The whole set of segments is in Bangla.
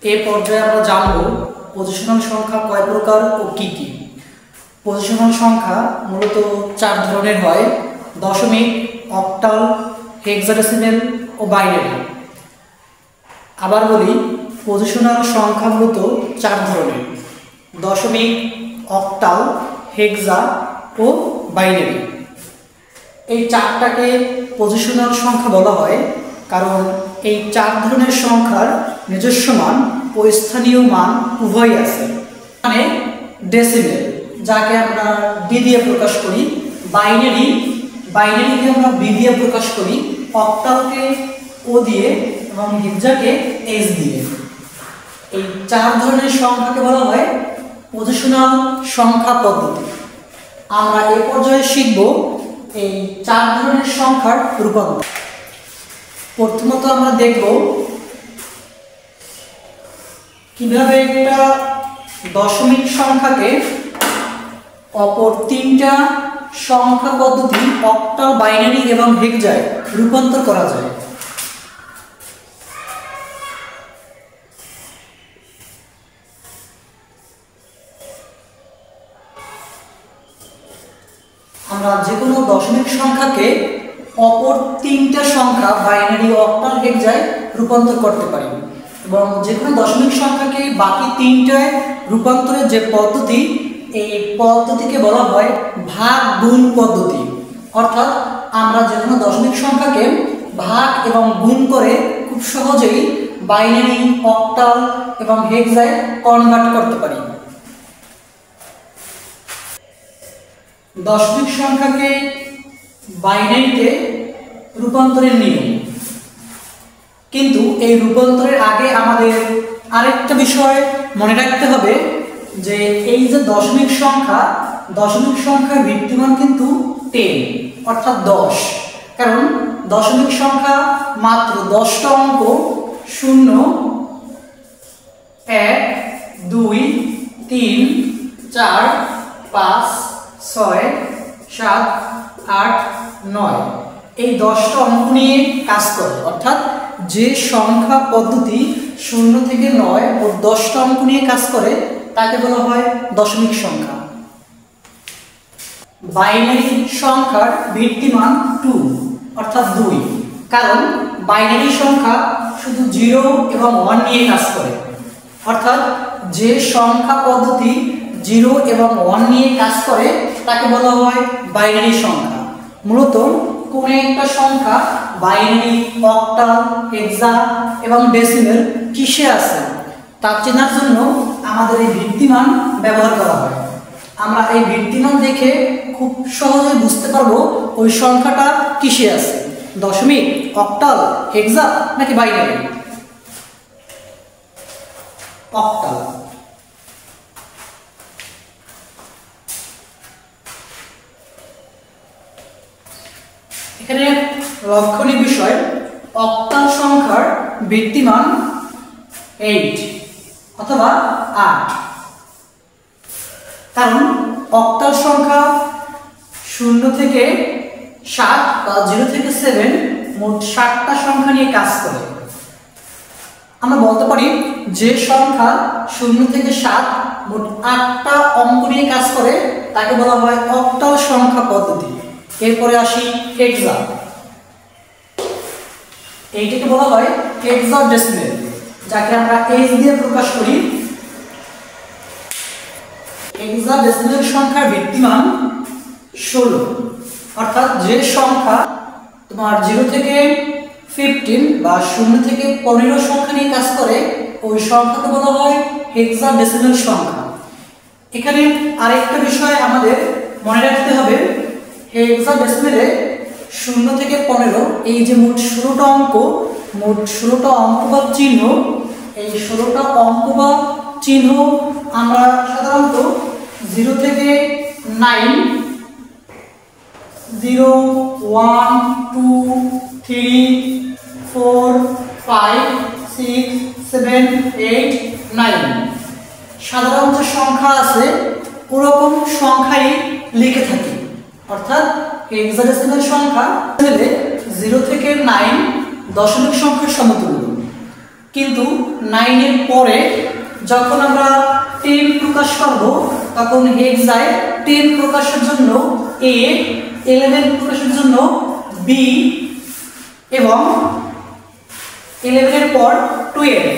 এই পর্যায়ে আমরা জানব পজিশনাল সংখ্যা কয় প্রকার ও কি কি। পজিশনাল সংখ্যা মূলত 4 ধরনের হয়: দশমিক, অক্টাল, হেক্সাডেসিমেল ও বাইনারি। আবার বলি, পজিশনাল সংখ্যা মূলত 4 ধরনের: দশমিক, অক্টাল, হেক্সা ও বাইনারি। এই 4টাকে পজিশনাল সংখ্যা বলা হয় কারণ এই 4 ধরনের সংখ্যার নিজস্ব মান ও স্থানীয় মান উভয়ই আছে। মানে ডেসিমেল, যাকে আমরা ডি দিয়ে প্রকাশ করি, বাইনারিকে আমরা বি দিয়ে প্রকাশ করি, অক্টালকে ও দিয়ে এবং হেক্সাকে এইচ দিয়ে। এই 4 ধরনের সংখ্যাকে বলা হয় পজিশনাল সংখ্যা পদ্ধতি। আমরা এই পর্যায়ে শিখব এই 4 ধরনের সংখ্যার রূপান্তর। প্রথমত আমরা দেখব কিভাবে একটা দশমিক সংখ্যাকে অপর 3টা সংখ্যা পদ্ধতি অক্টাল, বাইনারি এবং হেক্সায় রূপান্তর করা যায়। আমরা যে কোনো দশমিক সংখ্যাকে অপর 3টা সংখ্যা বাইনারি, অক্টাল, হেক্সায় রূপান্তর করতে পারি এবং যে কোনো দশমিক সংখ্যাকে বাকি 3টায় রূপান্তরের যে পদ্ধতি, এই পদ্ধতিকে বলা হয় ভাগ গুণ পদ্ধতি। অর্থাৎ আমরা যে কোনো দশমিক সংখ্যাকে ভাগ এবং গুণ করে খুব সহজেই বাইনারি, অক্টাল এবং হেক্সায় কনভার্ট করতে পারি। দশমিক সংখ্যাকে বাইনারিতে রূপান্তরের নিয়ম। কিন্তু এই রূপান্তরের আগে আমাদের আরেকটা বিষয় মনে রাখতে হবে যে এই যে দশমিক সংখ্যার ভিত্তিমান কিন্তু 10 অর্থাৎ 10। কারণ দশমিক সংখ্যা মাত্র 10টা অঙ্ক, 0, 1, 2, 3, 4, 5, 6, 7, 8, 9 এই 10টা অঙ্ক নিয়ে কাজ করে। অর্থাৎ যে সংখ্যা পদ্ধতি 0 থেকে 9 ও 10টা অঙ্ক নিয়ে কাজ করে তাকে বলা হয় দশমিক সংখ্যা। বাইনারি সংখ্যার ভিত্তিমান 2 অর্থাৎ 2, কারণ বাইনারি সংখ্যা শুধু 0 এবং 1 নিয়ে কাজ করে। অর্থাৎ যে সংখ্যা পদ্ধতি 0 এবং 1 নিয়ে কাজ করে তাকে বলা হয় বাইনারি সংখ্যা। মূলত কোন একটা সংখ্যা বাইনারি, অক্টাল, হেক্সা এবং ডেসিমেল কিসে আছে তা চেনার জন্য আমাদের এই ভিত্তিমান ব্যবহার করা হয়। আমরা এই ভিত্তিমান দেখে খুব সহজে বুঝতে পারবো ওই সংখ্যাটা কিসে আছে, দশমিক, অক্টাল, হেক্সা নাকি বাইনারি। অক্টাল। এখানে লক্ষণীয় বিষয়, অক্টাল সংখ্যার ভিত্তিমান 8 অথবা 8। কারণ অক্টাল সংখ্যা 0 থেকে 7 বা 0 থেকে 7 মোট 7টা সংখ্যা নিয়ে কাজ করে। আমরা বলতে পারি যে সংখ্যা 0 থেকে 7 মোট 8টা অঙ্ক নিয়ে কাজ করে তাকে বলা হয় অক্টাল সংখ্যা পদ্ধতি। এরপরে আসি হেক্সা। এইটাকে বলা হয় হেক্সাডেসিমেল, যাকে আমরা এইচ দিয়ে প্রকাশ করি। হেক্সাডেসিমেল সংখ্যার ভিত্তিমান 16। অর্থাৎ যে সংখ্যা তোমার 0 থেকে 15 বা 0 থেকে 15 সংখ্যা নিয়ে কাজ করে ওই সংখ্যাকে বলা হয় হেক্সাডেসিমেল সংখ্যা। এখানে আরেকটা বিষয় আমাদের মনে রাখতে হবে, হেক্সাডেসিমেলে 0 থেকে 15 এই যে মোট 16টা অঙ্ক, মোট 16টা অঙ্ক বা চিহ্ন, এই 16টা অঙ্ক বা চিহ্ন আমরা সাধারণত 0 থেকে 9, 0, 1, 2, 3, 4, 5, 6, 7, 8, 9 সাধারণ যে সংখ্যা আছে ওরকম সংখ্যাই লিখে থাকি। অর্থাৎ হেক্সাডেসিমেল সংখ্যা হলে 0 থেকে 9 দশমিক সংখ্যার সমতুল্য। কিন্তু 9 এর পরে যখন আমরা 10 প্রকাশ করব তখন হেক্সায় 10 প্রকাশের জন্য A, 11 প্রকাশের জন্য B এবং 11 এর পর 12।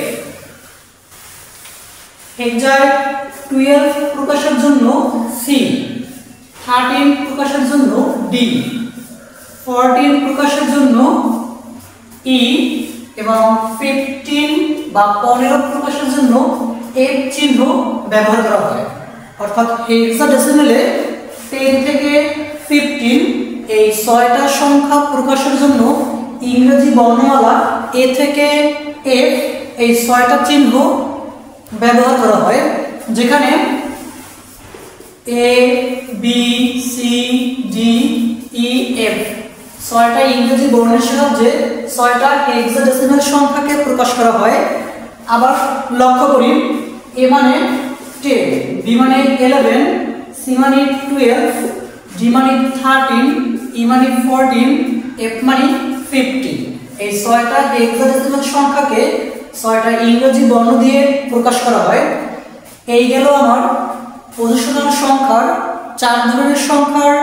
হেক্সায় 12 প্রকাশের জন্য C, 13 প্রকাশের জন্য D, 14 প্রকাশের জন্য E এবং 15 বা 15 প্রকাশের জন্য F চিহ্ন ব্যবহার করা হয়। অর্থাৎ হেক্সাডেসিমেলে 10 থেকে 15 এই 6টা সংখ্যা প্রকাশের জন্য ইংরেজি বর্ণমালা A থেকে F এই 6টা চিহ্ন ব্যবহার করা হয়, যেখানে A, B, C, D, E, F 6টা ইংরেজি বর্ণের সাহায্যে 6টা হেক্সাডেসিমাল সংখ্যাকে প্রকাশ করা হয়। আবার লক্ষ্য করি, A মানে 10, B মানে 11, C মানে 12, D মানে 13, E মানে 14, F মানে 15। এই 6টা হেক্সাডেসিমাল সংখ্যাকে 6টা ইংরেজি বর্ণ দিয়ে প্রকাশ করা হয়। এই গেল আমার পজিশনাল সংখ্যার 4 ধরনের সংখ্যার